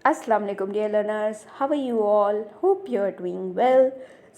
अस्सलाम वालेकुम dear learners, how are you all? Hope you are doing well.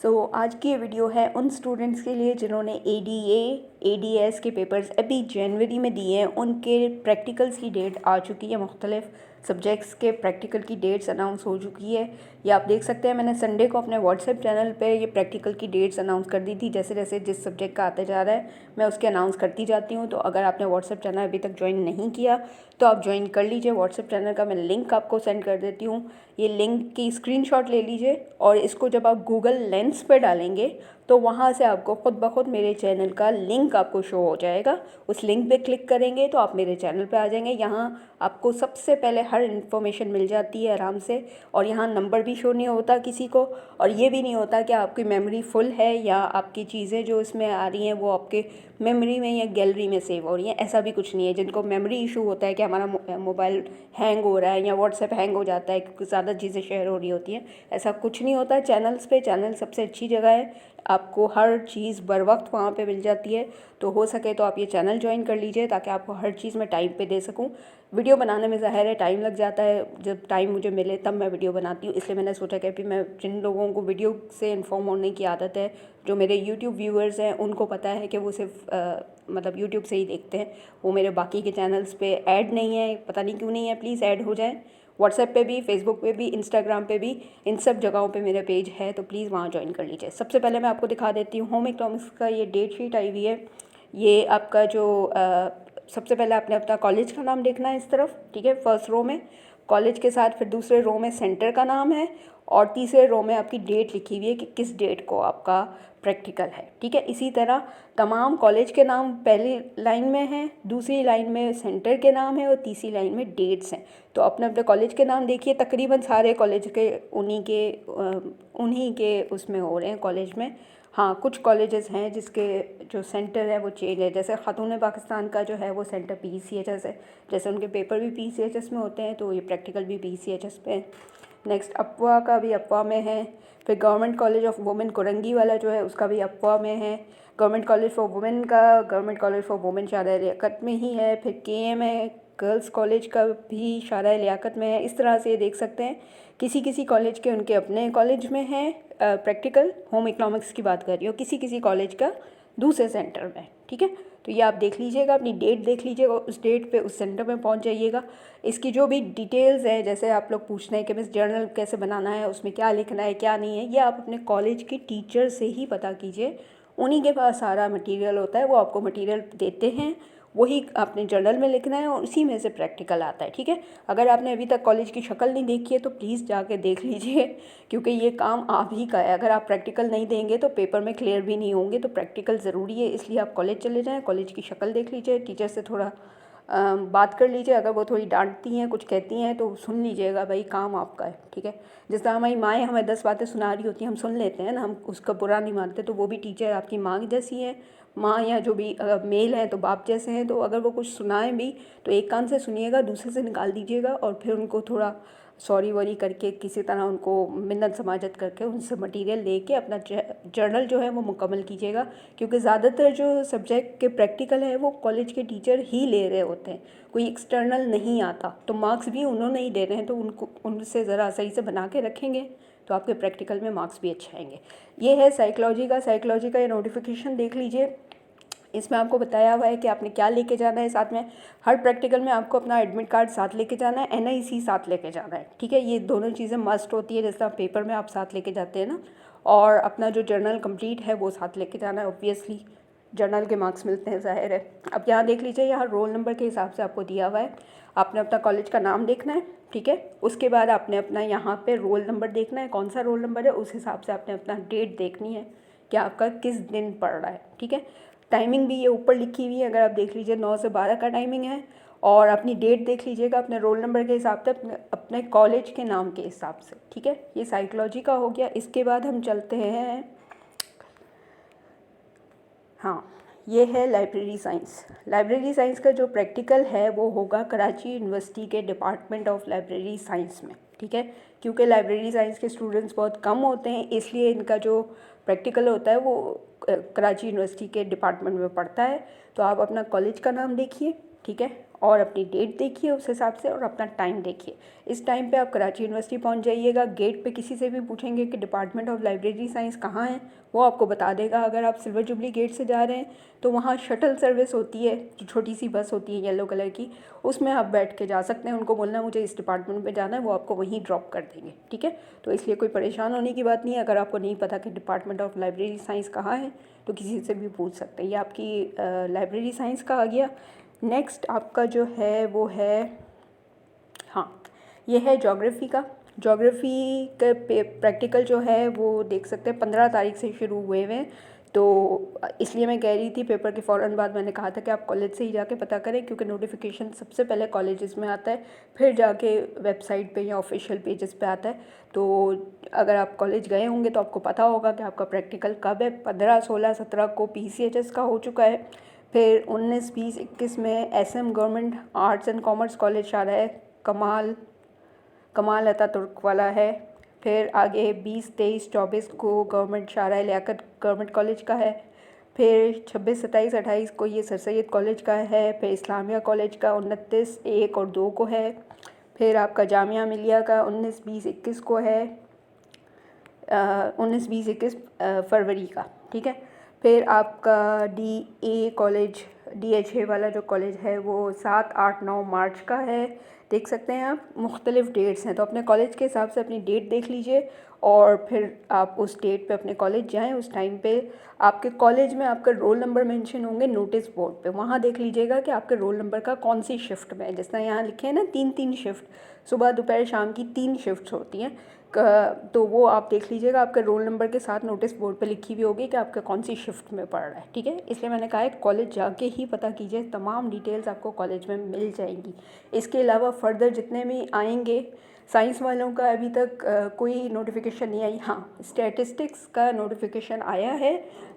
So आज की ये वीडियो है उन स्टूडेंट्स के लिए जिन्होंने एडीए एडीएस के पेपर्स अभी जनवरी में दिए हैं। उनके प्रैक्टिकल्स की डेट आ चुकी है, मुख्तलिफ सब्जेक्ट्स के प्रैक्टिकल की डेट्स अनाउंस हो चुकी है। ये आप देख सकते हैं, मैंने संडे को अपने व्हाट्सएप चैनल पे ये प्रैक्टिकल की डेट्स अनाउंस कर दी थी। जैसे जैसे जिस सब्जेक्ट का आता जा रहा है मैं उसके अनाउंस करती जाती हूँ। तो अगर आपने व्हाट्सएप चैनल अभी तक ज्वाइन नहीं किया तो आप ज्वाइन कर लीजिए। व्हाट्सएप चैनल का मैं लिंक आपको सेंड कर देती हूँ। ये लिंक की स्क्रीनशॉट ले लीजिए और इसको जब आप गूगल लेंस पे डालेंगे तो वहाँ से आपको खुद ब खुद मेरे चैनल का लिंक आपको शो हो जाएगा। उस लिंक पे क्लिक करेंगे तो आप मेरे चैनल पे आ जाएंगे। यहाँ आपको सबसे पहले हर इन्फॉर्मेशन मिल जाती है आराम से, और यहाँ नंबर भी शो नहीं होता किसी को, और ये भी नहीं होता कि आपकी मेमोरी फुल है या आपकी चीज़ें जो इसमें आ रही हैं वो आपके मेमोरी में या गैलरी में सेव हो रही हैं। ऐसा भी कुछ नहीं है। जिनको मेमोरी इशू होता है कि हमारा मोबाइल हैंग हो रहा है या व्हाट्सएप हैंग हो जाता है क्योंकि ज़्यादा चीज़ें शेयर हो रही होती हैं, ऐसा कुछ नहीं होता है चैनल्स पे। चैनल सबसे अच्छी जगह है, आपको हर चीज़ बर वक्त वहाँ पे मिल जाती है। तो हो सके तो आप ये चैनल ज्वाइन कर लीजिए ताकि आपको हर चीज़ में टाइम पे दे सकूँ। वीडियो बनाने में ज़ाहिर है टाइम लग जाता है, जब टाइम मुझे मिले तब मैं वीडियो बनाती हूँ। इसलिए मैंने सोचा कि अभी मैं जिन लोगों को वीडियो से इन्फॉर्म होने की आदत है, जो मेरे यूट्यूब व्यूअर्स हैं, उनको पता है कि वो सिर्फ मतलब यूट्यूब से ही देखते हैं, वो मेरे बाकी के चैनल्स पे ऐड नहीं है। पता नहीं क्यों नहीं है, प्लीज़ ऐड हो जाए। व्हाट्सएप पे भी, फेसबुक पे भी, इंस्टाग्राम पे भी, इन सब जगहों पे मेरा पेज है, तो प्लीज़ वहाँ ज्वाइन कर लीजिए। सबसे पहले मैं आपको दिखा देती हूँ होम इकोनॉमिक्स का ये डेट शीट आई हुई है। ये आपका जो सबसे पहले आपने अपना कॉलेज का नाम देखना है इस तरफ, ठीक है, फर्स्ट रो में कॉलेज के साथ, फिर दूसरे रो में सेंटर का नाम है, और तीसरे रो में आपकी डेट लिखी हुई है कि किस डेट को आपका प्रैक्टिकल है, ठीक है। इसी तरह तमाम कॉलेज के नाम पहली लाइन में हैं, दूसरी लाइन में सेंटर के नाम है और तीसरी लाइन में डेट्स हैं। तो अपने अपने कॉलेज के नाम देखिए, तकरीबन सारे कॉलेज के उन्हीं के उसमें हो रहे हैं कॉलेज में। हाँ, कुछ कॉलेजेस हैं जिसके जो सेंटर है वो चेंज है। जैसे ख़ातून पाकिस्तान का जो है वो सेंटर PCHS है। जैसे उनके पेपर भी PCHS में होते हैं तो ये प्रैक्टिकल भी PCHS पे है। नेक्स्ट अफवा का भी अफवा में है। फिर government college of women Korangi वाला जो है उसका भी अफवा में है। गवर्नमेंट कॉलेज फॉर वुमेन का, गवर्नमेंट कॉलेज फॉर वुमेन शारा लियाकत में ही है। फिर KM है, गर्ल्स कॉलेज का भी शारा लियाकत में है। इस तरह से देख सकते हैं किसी किसी कॉलेज के उनके अपने कॉलेज में है प्रैक्टिकल, होम इकोनॉमिक्स की बात कर रही हूँ, किसी किसी कॉलेज का दूसरे सेंटर में, ठीक है। तो ये आप देख लीजिएगा, अपनी डेट देख लीजिएगा, उस डेट पे उस सेंटर में पहुंच जाइएगा। इसकी जो भी डिटेल्स है, जैसे आप लोग पूछ रहे हैं कि मिस जर्नल कैसे बनाना है, उसमें क्या लिखना है क्या नहीं है, ये आप अपने कॉलेज के टीचर से ही पता कीजिए। उन्हीं के पास सारा मटेरियल होता है, वो आपको मटेरियल देते हैं, वही आपने जर्नल में लिखना है और उसी में से प्रैक्टिकल आता है, ठीक है। अगर आपने अभी तक कॉलेज की शक्ल नहीं देखी है तो प्लीज़ जाके देख लीजिए, क्योंकि ये काम आप ही का है। अगर आप प्रैक्टिकल नहीं देंगे तो पेपर में क्लियर भी नहीं होंगे। तो प्रैक्टिकल ज़रूरी है, इसलिए आप कॉलेज चले जाएँ, कॉलेज की शक्ल देख लीजिए, टीचर से थोड़ा बात कर लीजिए। अगर वो थोड़ी डांटती हैं, कुछ कहती हैं तो सुन लीजिएगा, भाई काम आपका है, ठीक है। जिस तरह हमारी माएँ हमें 10 बातें सुना रही होती हैं, हम सुन लेते हैं ना, हम उसका बुरा नहीं मानते। तो वो भी टीचर आपकी माँ जैसी है, माँ या जो भी मेल हैं तो बाप जैसे हैं। तो अगर वो कुछ सुनाएं भी तो एक कान से सुनिएगा, दूसरे से निकाल दीजिएगा, और फिर उनको थोड़ा सॉरी वॉरी करके किसी तरह उनको मिन्नत समाजत करके उनसे मटेरियल लेके अपना जर्नल जो है वो मुकम्मल कीजिएगा। क्योंकि ज़्यादातर जो सब्जेक्ट के प्रैक्टिकल है वो कॉलेज के टीचर ही ले रहे होते हैं, कोई एक्सटर्नल नहीं आता। तो मार्क्स भी उन्होंने ही दे रहे हैं, तो उनको उनसे ज़रा सही से बना के रखेंगे तो आपके प्रैक्टिकल में मार्क्स भी अच्छे आएंगे। ये है साइकोलॉजी का ये नोटिफिकेशन देख लीजिए। इसमें आपको बताया हुआ है कि आपने क्या लेके जाना है साथ में। हर प्रैक्टिकल में आपको अपना एडमिट कार्ड साथ लेके जाना है, NIC साथ लेके जाना है, ठीक है। ये दोनों चीज़ें मस्ट होती है, जैसा पेपर में आप साथ लेके जाते हैं ना। और अपना जो जर्नल कंप्लीट है वो साथ लेके जाना है। ऑब्वियसली जर्नल के मार्क्स मिलते हैं, ज़ाहिर है। अब यहाँ देख लीजिए, यहाँ रोल नंबर के हिसाब से आपको दिया हुआ है। आपने अपना कॉलेज का नाम देखना है, ठीक है। उसके बाद आपने अपना यहाँ पे रोल नंबर देखना है, कौन सा रोल नंबर है, उस हिसाब से आपने अपना डेट देखनी है कि आपका किस दिन पड़ रहा है, ठीक है। टाइमिंग भी ये ऊपर लिखी हुई है, अगर आप देख लीजिए 9 से 12 का टाइमिंग है। और अपनी डेट देख लीजिएगा अपने रोल नंबर के हिसाब से, अपने कॉलेज के नाम के हिसाब से, ठीक है। ये साइकोलॉजी का हो गया। इसके बाद हम चलते हैं, हाँ, ये है लाइब्रेरी साइंस। लाइब्रेरी साइंस का जो प्रैक्टिकल है वो होगा कराची यूनिवर्सिटी के डिपार्टमेंट ऑफ लाइब्रेरी साइंस में, ठीक है। क्योंकि लाइब्रेरी साइंस के स्टूडेंट्स बहुत कम होते हैं, इसलिए इनका जो प्रैक्टिकल होता है वो कराची यूनिवर्सिटी के डिपार्टमेंट में पड़ता है। तो आप अपना कॉलेज का नाम देखिए, ठीक है, और अपनी डेट देखिए उस हिसाब से और अपना टाइम देखिए। इस टाइम पे आप कराची यूनिवर्सिटी पहुंच जाइएगा। गेट पे किसी से भी पूछेंगे कि डिपार्टमेंट ऑफ लाइब्रेरी साइंस कहाँ है, वो आपको बता देगा। अगर आप सिल्वर जुबली गेट से जा रहे हैं तो वहाँ शटल सर्विस होती है, जो छोटी सी बस होती है येलो कलर की, उसमें आप बैठ के जा सकते हैं। उनको बोलना मुझे इस डिपार्टमेंट में जाना है, वो आपको वहीं ड्रॉप कर देंगे, ठीक है। तो इसलिए कोई परेशान होने की बात नहीं है। अगर आपको नहीं पता कि डिपार्टमेंट ऑफ लाइब्रेरी साइंस कहाँ है तो किसी से भी पूछ सकते हैं। ये आपकी लाइब्रेरी साइंस का आ गया। नेक्स्ट आपका जो है वो है, हाँ, ये है ज्योग्राफ़ी का। ज्योग्राफ़ी के प्रैक्टिकल जो है वो देख सकते हैं 15 तारीख से शुरू हुए हैं। तो इसलिए मैं कह रही थी पेपर के फ़ौरन बाद मैंने कहा था कि आप कॉलेज से ही जाके पता करें, क्योंकि नोटिफिकेशन सबसे पहले कॉलेजेस में आता है, फिर जाके वेबसाइट पे या ऑफिशियल पेजेस पे आता है। तो अगर आप कॉलेज गए होंगे तो आपको पता होगा कि आपका प्रैक्टिकल कब है। 15, 16, 17 को PCHS का हो चुका है। फिर 19, 20, 21 में SM government arts and commerce college आ रहा है, कमाल अतातुर्क वाला है। फिर आगे 20, 23, 24 को गवर्नमेंट शाहरा लियाकत गवर्नमेंट कॉलेज का है। फिर 26, 27, 28 को ये सर सैयद कॉलेज का है। फिर इस्लामिया कॉलेज का 29, 1 और 2 को है। फिर आपका जामिया मिलिया का 19, 20, 21 को है, 19, 20, 21 फरवरी का, ठीक है। फिर आपका DA कॉलेज, DHA वाला जो कॉलेज है वो 7, 8, 9 मार्च का है। देख सकते हैं आप, मुख्तलिफ़ डेट्स हैं। तो अपने कॉलेज के हिसाब से अपनी डेट देख लीजिए और फिर आप उस डेट पे अपने कॉलेज जाएं। उस टाइम पे आपके कॉलेज में आपका रोल नंबर मेंशन होंगे नोटिस बोर्ड पे, वहाँ देख लीजिएगा कि आपके रोल नंबर का कौन सी शिफ्ट में है। जिस तरह यहाँ लिखे हैं ना 3-3 शिफ्ट, सुबह दोपहर शाम की 3 शिफ्ट्स होती हैं। तो वो आप देख लीजिएगा, आपके रोल नंबर के साथ नोटिस बोर्ड पे लिखी हुई होगी कि आपका कौन सी शिफ्ट में पड़ रहा है, ठीक है। इसलिए मैंने कहा है कॉलेज जाके ही पता कीजिए, तमाम डिटेल्स आपको कॉलेज में मिल जाएंगी। इसके अलावा फर्दर जितने भी आएंगे साइंस वालों का अभी तक कोई नोटिफिकेशन नहीं आई। हाँ, स्टैटिस्टिक्स का नोटिफिकेशन आया है,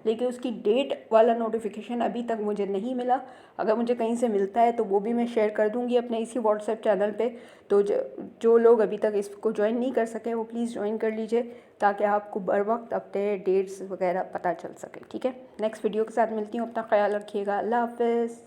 लेकिन उसकी डेट वाला नोटिफिकेशन अभी तक मुझे नहीं मिला। अगर मुझे कहीं से मिलता है तो वो भी मैं शेयर कर दूंगी अपने इसी व्हाट्सएप चैनल पे। तो जो लोग अभी तक इसको ज्वाइन नहीं कर सके वो प्लीज़ ज्वाइन कर लीजिए, ताकि आपको बर वक्त अपने डेट्स वगैरह पता चल सके, ठीक है। नेक्स्ट वीडियो के साथ मिलती हूँ, अपना ख्याल रखिएगा। अल्लाह हाफ़िज़।